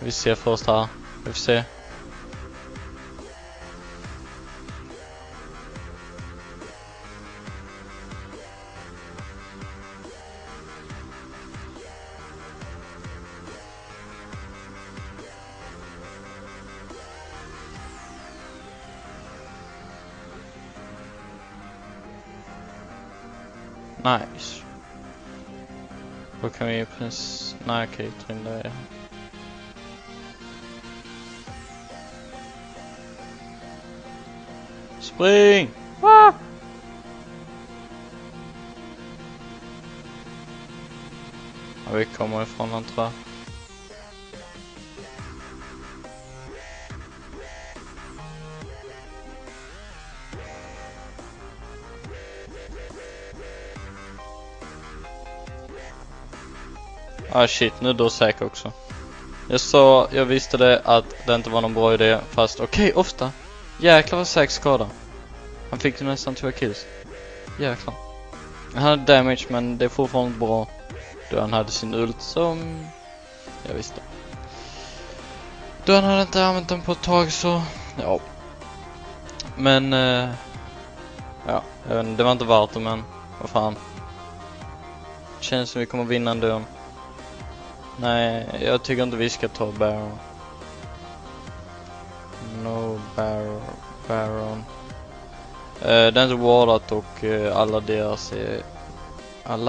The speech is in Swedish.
Vi ser först här. Vi får se. Nice. Då kan vi precis... Nej, okej, trim där. Spring! Ah! Ja, vi kommer ifrån den, tror jag. Ah shit, nu då säker också. Jag visste det att det inte var någon bra idé. Fast okej, ofta. Jäklar vad säker skada. Han fick ju nästan 2 kills. Jäklar. Han hade damage, men det är fortfarande bra. Då han hade sin ult som... Jag visste. Då han hade inte använt den på ett tag så... Ja. Men... ja, jag vet inte, det var inte värt det, men... Vad fan. Känns som vi kommer vinna ändå. Nej, jag tycker inte vi ska ta Baron. No Baron. Den är wardat och alla deras är... Alla